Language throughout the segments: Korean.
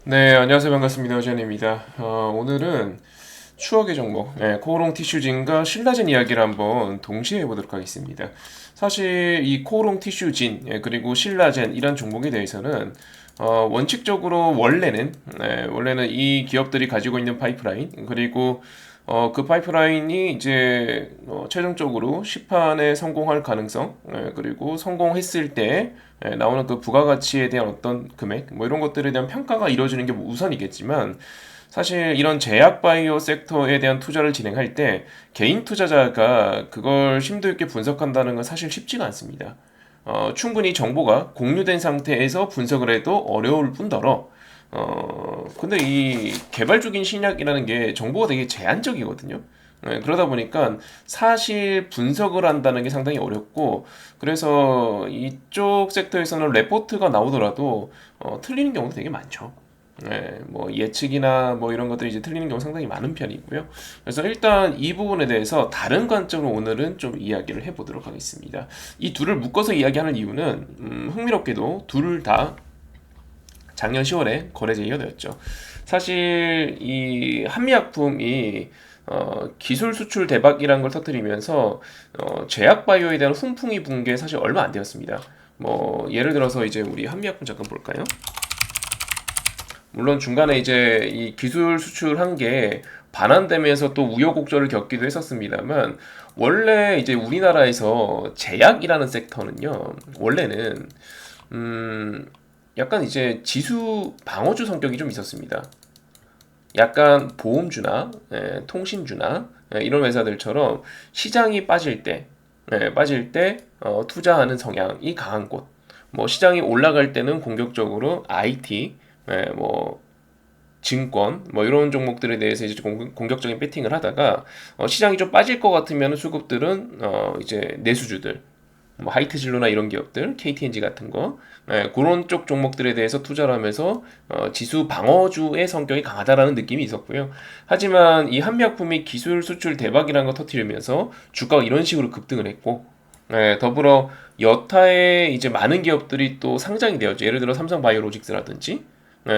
네, 안녕하세요. 반갑습니다. 전입니다. 오늘은 추억의 종목, 코오롱 티슈진과 신라젠 이야기를 한번 동시에 해보도록 하겠습니다. 사실 이 코오롱 티슈진, 그리고 신라젠 이런 종목에 대해서는 원칙적으로 원래는 이 기업들이 가지고 있는 파이프라인, 그리고 그 파이프라인이 이제 최종적으로 시판에 성공할 가능성, 그리고 성공했을 때 나오는 그 부가가치에 대한 어떤 금액, 뭐 이런 것들에 대한 평가가 이루어지는 게 우선이겠지만, 사실 이런 제약 바이오 섹터에 대한 투자를 진행할 때 개인 투자자가 그걸 심도 있게 분석한다는 건 사실 쉽지가 않습니다. 충분히 정보가 공유된 상태에서 분석을 해도 어려울 뿐더러 근데 이 개발적인 신약이라는 게 정보가 되게 제한적이거든요. 그러다 보니까 사실 분석을 한다는 게 상당히 어렵고, 그래서 이쪽 섹터에서는 레포트가 나오더라도 틀리는 경우도 되게 많죠. 뭐 예측이나 뭐 이런 것들이 이제 틀리는 경우 상당히 많은 편이고요. 그래서 일단 이 부분에 대해서 다른 관점으로 오늘은 좀 이야기를 해보도록 하겠습니다. 이 둘을 묶어서 이야기하는 이유는 흥미롭게도 둘 다 작년 10월에 거래 제의가 되었죠. 사실 이 한미약품이 기술 수출 대박이라는 걸 터뜨리면서 제약 바이오에 대한 훈풍이 분 게 사실 얼마 안 되었습니다. 뭐 예를 들어서 이제 우리 한미약품 잠깐 볼까요? 물론 중간에 이제 이 기술 수출한 게 반환되면서 또 우여곡절을 겪기도 했었습니다만, 원래 이제 우리나라에서 제약이라는 섹터는요, 원래는 약간 이제 지수 방어주 성격이 좀 있었습니다. 약간 보험주나 통신주나 이런 회사들처럼 시장이 빠질 때 투자하는 성향이 강한 곳. 뭐 시장이 올라갈 때는 공격적으로 IT, 뭐 증권, 뭐 이런 종목들에 대해서 이제 공격적인 배팅을 하다가 시장이 좀 빠질 것 같으면 수급들은 이제 내수주들, 뭐 하이트진로나 이런 기업들, KTNG 같은 거, 그런 쪽 종목들에 대해서 투자를 하면서 지수 방어주의 성격이 강하다라는 느낌이 있었고요. 하지만 이 한미약품이 기술 수출 대박이라는 거 터뜨리면서 주가가 이런 식으로 급등을 했고, 더불어 여타의 이제 많은 기업들이 또 상장이 되었죠. 예를 들어 삼성바이오로직스라든지,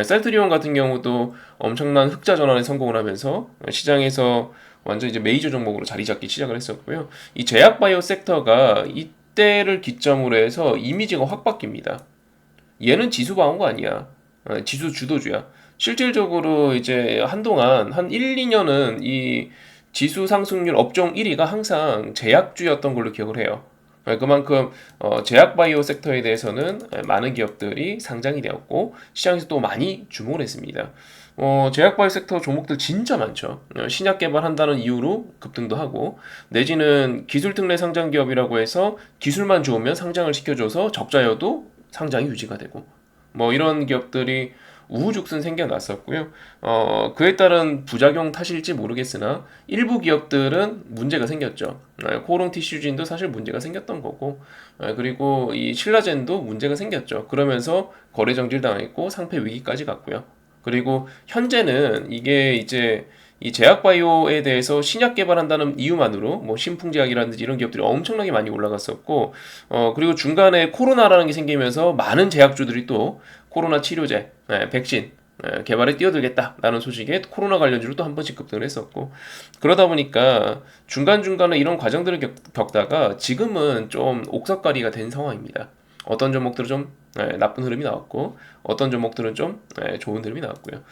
셀트리온 같은 경우도 엄청난 흑자 전환에 성공을 하면서 시장에서 완전 이제 메이저 종목으로 자리 잡기 시작을 했었고요. 이 제약 바이오 섹터가 이때를 기점으로 해서 이미지가 확 바뀝니다. 얘는 지수 방어가 아니야. 지수 주도주야. 실질적으로 이제 한동안 한 1, 2년은 이 지수 상승률 업종 1위가 항상 제약주였던 걸로 기억을 해요. 그만큼 제약 바이오 섹터에 대해서는 많은 기업들이 상장이 되었고 시장에서 또 많이 주목을 했습니다. 제약 바이오 섹터 종목들 진짜 많죠. 신약 개발한다는 이유로 급등도 하고, 내지는 기술 특례 상장 기업이라고 해서 기술만 좋으면 상장을 시켜줘서 적자여도 상장이 유지가 되고, 뭐 이런 기업들이 우후죽순 생겨났었고요. 그에 따른 부작용 탓일지 모르겠으나 일부 기업들은 문제가 생겼죠. 코오롱 티슈진도 사실 문제가 생겼던 거고, 그리고 이 신라젠도 문제가 생겼죠. 그러면서 거래 정지를 당했고 상패 위기까지 갔고요. 그리고 현재는 이게 이제 이 제약 바이오에 대해서 신약 개발한다는 이유만으로 뭐 신풍제약이라든지 이런 기업들이 엄청나게 많이 올라갔었고, 그리고 중간에 코로나라는 게 생기면서 많은 제약주들이 또 코로나 치료제, 백신 개발에 뛰어들겠다라는 소식에 코로나 관련주로 또 한 번씩 급등을 했었고, 그러다 보니까 중간중간에 이런 과정들을 겪다가 지금은 좀 옥석가리가 된 상황입니다. 어떤 종목들은 좀 나쁜 흐름이 나왔고, 어떤 종목들은 좀 좋은 흐름이 나왔고요.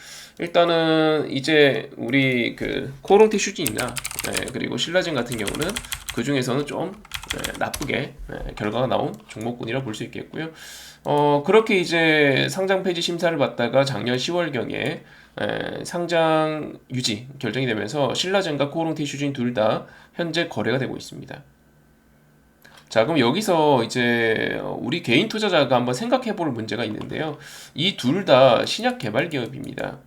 일단은 이제 우리 그 코오롱 티슈진이나 그리고 신라젠 같은 경우는 그 중에서는 좀 나쁘게 결과가 나온 종목군이라 볼 수 있겠고요. 그렇게 이제 상장 폐지 심사를 받다가 작년 10월경에 상장 유지 결정이 되면서 신라젠과 코오롱 티슈진 둘 다 현재 거래가 되고 있습니다. 자, 그럼 여기서 이제 우리 개인 투자자가 한번 생각해 볼 문제가 있는데요. 이 둘 다 신약 개발 기업입니다.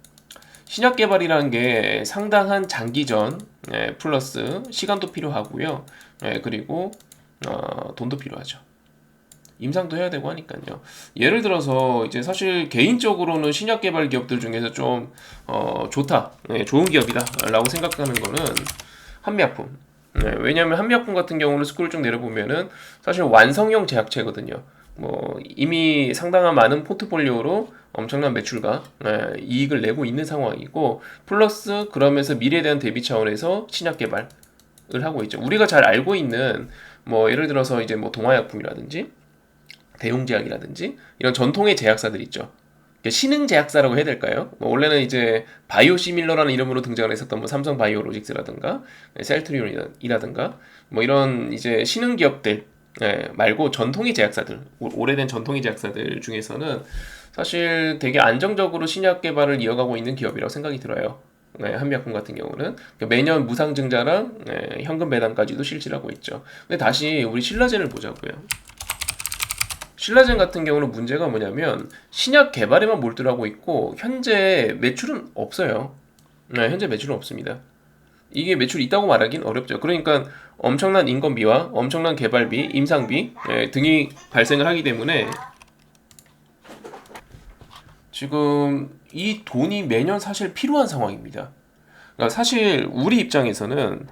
신약 개발이라는 게 상당한 장기전 플러스 시간도 필요하고요. 그리고 돈도 필요하죠. 임상도 해야 되고 하니까요. 예를 들어서 이제 사실 개인적으로는 신약 개발 기업들 중에서 좀 좋다, 좋은 기업이다라고 생각하는 거는 한미약품. 왜냐하면 한미약품 같은 경우는 스크롤 쭉 내려보면은 사실 완성형 제약체거든요. 뭐 이미 상당한 많은 포트폴리오로 엄청난 매출과 이익을 내고 있는 상황이고, 플러스 그러면서 미래에 대한 대비 차원에서 신약 개발을 하고 있죠. 우리가 잘 알고 있는 뭐 예를 들어서 이제 뭐 동화약품이라든지 대웅제약이라든지 이런 전통의 제약사들 있죠. 신흥 제약사라고 해야 될까요? 뭐 원래는 이제 바이오시밀러라는 이름으로 등장을 했었던 뭐 삼성 바이오로직스라든가 셀트리온이라든가 뭐 이런 이제 신흥 기업들 말고 전통의 제약사들, 오래된 전통의 제약사들 중에서는 사실 되게 안정적으로 신약 개발을 이어가고 있는 기업이라고 생각이 들어요. 한미약품 같은 경우는 매년 무상증자랑 현금 배당까지도 실시하고 있죠. 근데 다시 우리 신라젠을 보자고요. 신라젠 같은 경우는 문제가 뭐냐면 신약 개발에만 몰두하고 있고 현재 매출은 없어요. 현재 매출은 없습니다. 이게 매출이 있다고 말하긴 어렵죠. 그러니까 엄청난 인건비와 엄청난 개발비, 임상비 등이 발생을 하기 때문에 지금 이 돈이 매년 사실 필요한 상황입니다. 그러니까 사실 우리 입장에서는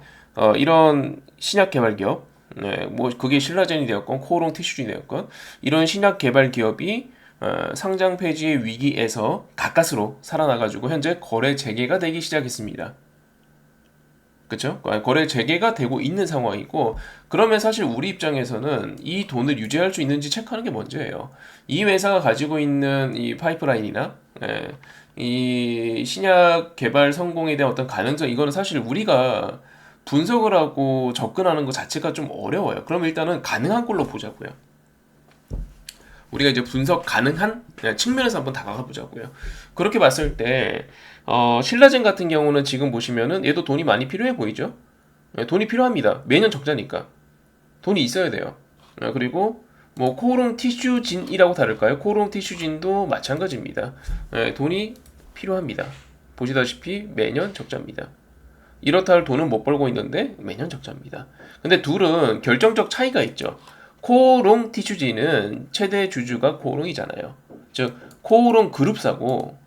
이런 신약 개발 기업, 뭐 그게 신라젠이 되었건 코오롱 티슈진이 되었건 이런 신약 개발 기업이 상장 폐지의 위기에서 가까스로 살아나가지고 현재 거래 재개가 되기 시작했습니다. 그쵸? 거래 재개가 되고 있는 상황이고, 그러면 사실 우리 입장에서는 이 돈을 유지할 수 있는지 체크하는 게 먼저예요. 이 회사가 가지고 있는 이 파이프라인이나 이 신약 개발 성공에 대한 어떤 가능성, 이거는 사실 우리가 분석을 하고 접근하는 것 자체가 좀 어려워요. 그럼 일단은 가능한 걸로 보자고요. 우리가 이제 분석 가능한 측면에서 한번 다가가 보자고요. 그렇게 봤을 때 신라젠 같은 경우는 지금 보시면은 얘도 돈이 많이 필요해 보이죠? 돈이 필요합니다. 매년 적자니까 돈이 있어야 돼요. 그리고 뭐 코오롱 티슈진이라고 다를까요? 코오롱 티슈진도 마찬가지입니다. 돈이 필요합니다. 보시다시피 매년 적자입니다. 이렇다 할 돈은 못 벌고 있는데 매년 적자입니다. 근데 둘은 결정적 차이가 있죠. 코오롱 티슈지는 최대 주주가 코오롱이잖아요. 즉 코오롱 그룹사고,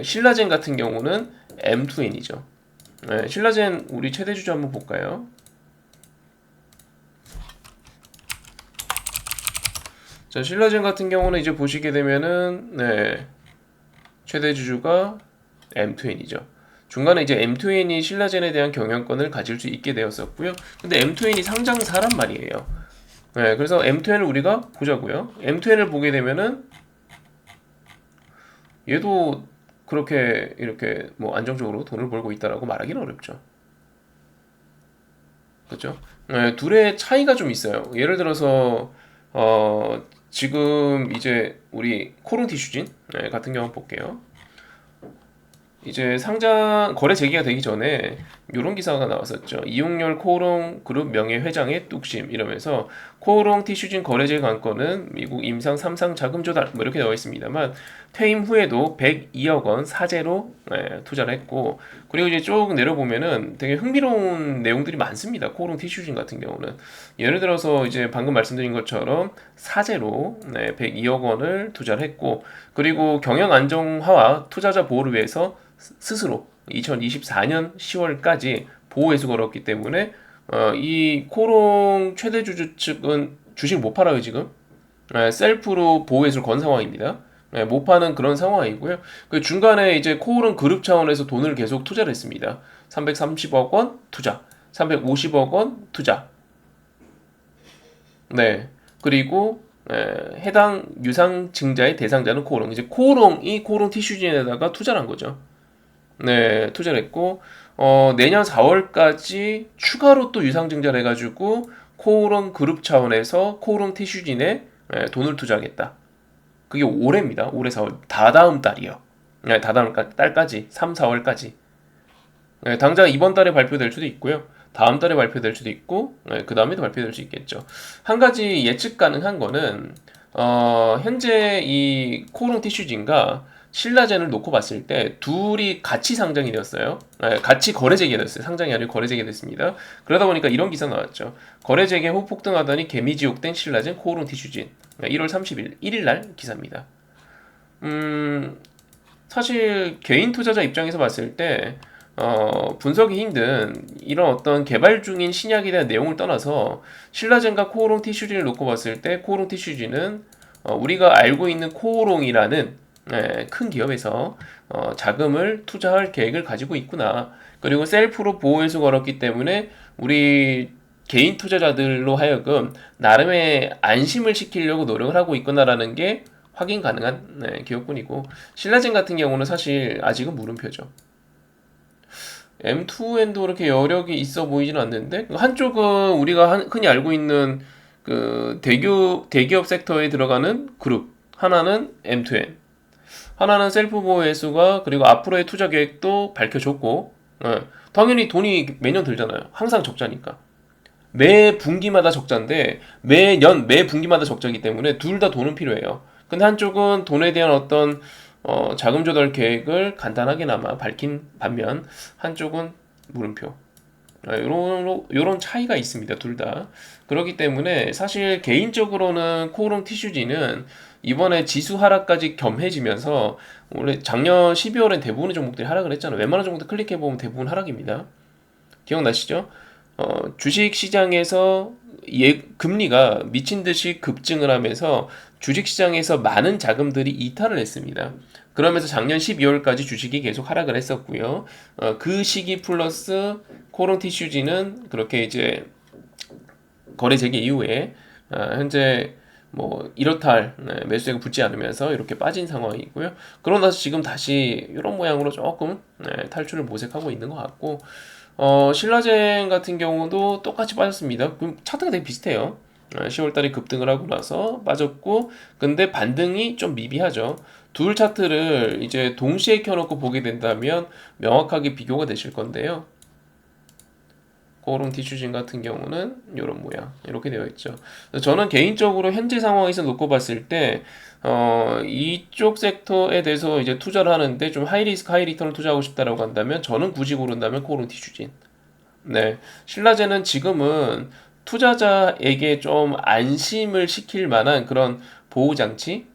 신라젠 같은 경우는 M2N이죠. 신라젠 우리 최대 주주 한번 볼까요? 자, 신라젠 같은 경우는 이제 보시게 되면은 최대 주주가 M2N이죠. 중간에 이제 M2N이 신라젠에 대한 경영권을 가질 수 있게 되었었고요. 근데 M2N이 상장사란 말이에요. 그래서 M2N을 우리가 보자고요. M2N을 보게 되면은 얘도 그렇게 이렇게 뭐 안정적으로 돈을 벌고 있다라고 말하기는 어렵죠. 그렇죠? 둘의 차이가 좀 있어요. 예를 들어서 지금 이제 우리 코롱 티슈진 같은 경우 볼게요. 이제 상장 거래 재개가 되기 전에 이런 기사가 나왔었죠. 이용렬 코오롱 그룹 명예 회장의 뚝심 이러면서 코오롱 티슈진 거래제 관건은 미국 임상 3상 자금 조달 뭐 이렇게 나와 있습니다만, 퇴임 후에도 102억 원 사재로 투자를 했고, 그리고 이제 쭉 내려보면은 되게 흥미로운 내용들이 많습니다. 코오롱 티슈진 같은 경우는 예를 들어서 이제 방금 말씀드린 것처럼 사재로 102억 원을 투자를 했고, 그리고 경영 안정화와 투자자 보호를 위해서 스스로 2024년 10월까지 보호회수 걸었기 때문에 이 코롱 최대 주주 측은 주식 못 팔아요 지금. 셀프로 보호회수를 건 상황입니다. 못 파는 그런 상황이고요. 그 중간에 이제 코오롱 그룹 차원에서 돈을 계속 투자를 했습니다. 330억 원 투자, 350억 원 투자. 네. 그리고 해당 유상 증자의 대상자는 코오롱. 이제 코오롱이 코오롱 티슈진에다가 투자를 한 거죠. 네, 투자를 했고, 내년 4월까지 추가로 또 유상증자를 해가지고, 코오롱 그룹 차원에서 코오롱 티슈진에 돈을 투자하겠다. 그게 올해입니다. 올해 4월. 다다음 달이요. 네, 다다음 달까지. 3, 4월까지. 네, 당장 이번 달에 발표될 수도 있고요. 다음 달에 발표될 수도 있고, 그 다음에도 발표될 수 있겠죠. 한 가지 예측 가능한 거는, 현재 이 코오롱 티슈진과 신라젠을 놓고 봤을 때 둘이 같이 상장이 되었어요. 같이 거래 재개됐어요. 상장이 아니고 거래 재개됐습니다. 그러다 보니까 이런 기사 나왔죠. 거래 재개 후 폭등하더니 개미지옥된 신라젠 코오롱 티슈진. 1월 30일 1일 날 기사입니다. 사실 개인 투자자 입장에서 봤을 때 분석이 힘든 이런 어떤 개발 중인 신약에 대한 내용을 떠나서 신라젠과 코오롱 티슈진을 놓고 봤을 때 코오롱 티슈진은 우리가 알고 있는 코오롱이라는 큰 기업에서 자금을 투자할 계획을 가지고 있구나. 그리고 셀프로 보호회수 걸었기 때문에 우리 개인 투자자들로 하여금 나름의 안심을 시키려고 노력을 하고 있구나라는 게 확인 가능한 기업군이고 신라젠 같은 경우는 사실 아직은 물음표죠. M2N도 그렇게 여력이 있어 보이지는 않는데 한쪽은 우리가 흔히 알고 있는 그 대기업 섹터에 들어가는 그룹 하나는 M2N 하나는 셀프 보호 회수가 그리고 앞으로의 투자 계획도 밝혀줬고 당연히 돈이 매년 들잖아요. 항상 적자니까 매 분기마다 적자인데 매년 매 분기마다 적자이기 때문에 둘 다 돈은 필요해요. 근데 한쪽은 돈에 대한 어떤 자금 조달 계획을 간단하게나마 밝힌 반면 한쪽은 물음표. 요런 차이가 있습니다. 둘 다. 그렇기 때문에 사실 개인적으로는 코오롱 티슈지는 이번에 지수 하락까지 겸해지면서 원래 작년 12월엔 대부분의 종목들이 하락을 했잖아요. 웬만한 종목들 클릭해보면 대부분 하락입니다. 기억나시죠? 주식 시장에서 금리가 미친 듯이 급증을 하면서 주식 시장에서 많은 자금들이 이탈을 했습니다. 그러면서 작년 12월까지 주식이 계속 하락을 했었고요. 그 시기 플러스 코오롱 티슈지는 그렇게 이제 거래 재개 이후에 현재 뭐 이렇다 할 매수세가 붙지 않으면서 이렇게 빠진 상황이고요. 그러고 나서 지금 다시 이런 모양으로 조금 탈출을 모색하고 있는 것 같고 신라젠 같은 경우도 똑같이 빠졌습니다. 그럼 차트가 되게 비슷해요. 10월달에 급등을 하고 나서 빠졌고 근데 반등이 좀 미비하죠. 둘 차트를 이제 동시에 켜놓고 보게 된다면 명확하게 비교가 되실 건데요. 코오롱 티슈진 같은 경우는 이런 모양 이렇게 되어 있죠. 저는 개인적으로 현재 상황에서 놓고 봤을 때 이쪽 섹터에 대해서 이제 투자를 하는데 좀 하이리스크 하이리턴을 투자하고 싶다라고 한다면 저는 굳이 고른다면 코오롱 티슈진. 네, 신라젠은 지금은 투자자에게 좀 안심을 시킬 만한 그런 보호 장치,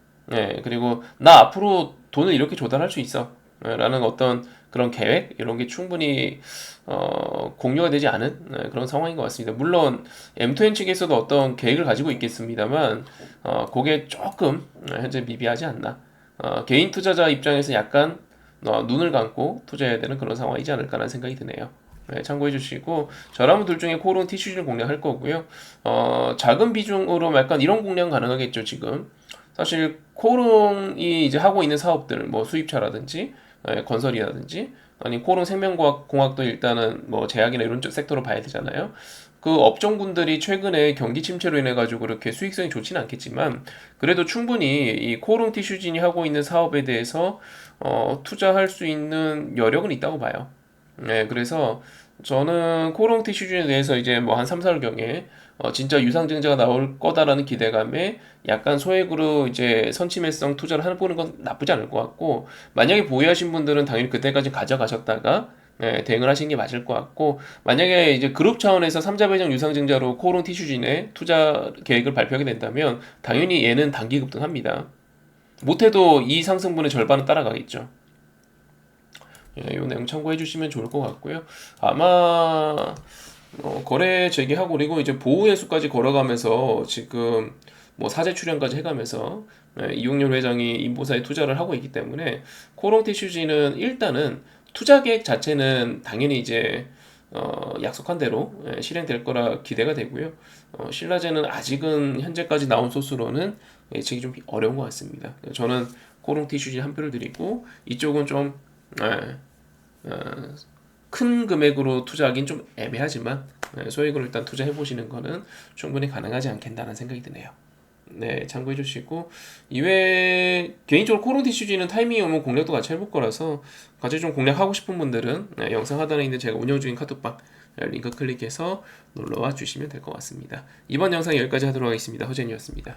그리고 나 앞으로 돈을 이렇게 조달할 수 있어. 라는 어떤 그런 계획 이런 게 충분히 공유가 되지 않은 그런 상황인 것 같습니다. 물론 M2N 측에서도 어떤 계획을 가지고 있겠습니다만 그게 조금 현재 미비하지 않나. 개인 투자자 입장에서 약간 눈을 감고 투자해야 되는 그런 상황이지 않을까라는 생각이 드네요. 참고해 주시고 저라면 둘 중에 코오롱 티슈즈를 공략할 거고요. 작은 비중으로 약간 이런 공략 가능하겠죠 지금. 사실 코오롱이 이제 하고 있는 사업들 뭐 수입차라든지 건설이라든지 아니 코오롱 생명공학도 일단은 뭐 제약이나 이런 쪽 섹터로 봐야 되잖아요. 그 업종군들이 최근에 경기 침체로 인해 가지고 그렇게 수익성이 좋지는 않겠지만 그래도 충분히 이 코오롱 티슈진이 하고 있는 사업에 대해서 투자할 수 있는 여력은 있다고 봐요. 그래서 저는 코오롱 티슈진에 대해서 이제 뭐 한 3, 4월경에 진짜 유상증자가 나올 거다라는 기대감에 약간 소액으로 이제 선침해성 투자를 해보는 건 나쁘지 않을 것 같고 만약에 보유하신 분들은 당연히 그때까지 가져가셨다가 대응을 하시는 게 맞을 것 같고 만약에 이제 그룹 차원에서 3자 배정 유상증자로 코오롱 티슈진에 투자 계획을 발표하게 된다면 당연히 얘는 단기 급등합니다. 못해도 이 상승분의 절반은 따라가겠죠. 이 내용 참고해 주시면 좋을 것 같고요. 아마 거래 재개하고 그리고 이제 보호회수까지 걸어가면서 지금 뭐 사재 출연까지 해가면서 이용렬 회장이 인보사에 투자를 하고 있기 때문에 코오롱 티슈지는 일단은 투자 계획 자체는 당연히 이제 약속한 대로 실행될 거라 기대가 되고요. 신라젠은 아직은 현재까지 나온 소스로는 예측이 좀 어려운 것 같습니다. 저는 코오롱 티슈지 한 표를 드리고 이쪽은 좀 큰 금액으로 투자하긴 좀 애매하지만 소액으로 일단 투자해 보시는 거는 충분히 가능하지 않겠다는 생각이 드네요. 네, 참고해 주시고 이외에 개인적으로 코오롱 티슈지는 타이밍이 오면 공략도 같이 해볼 거라서 같이 좀 공략하고 싶은 분들은 영상 하단에 있는 제가 운영 중인 카톡방 링크 클릭해서 놀러와 주시면 될 것 같습니다. 이번 영상 여기까지 하도록 하겠습니다. 허재현이었습니다.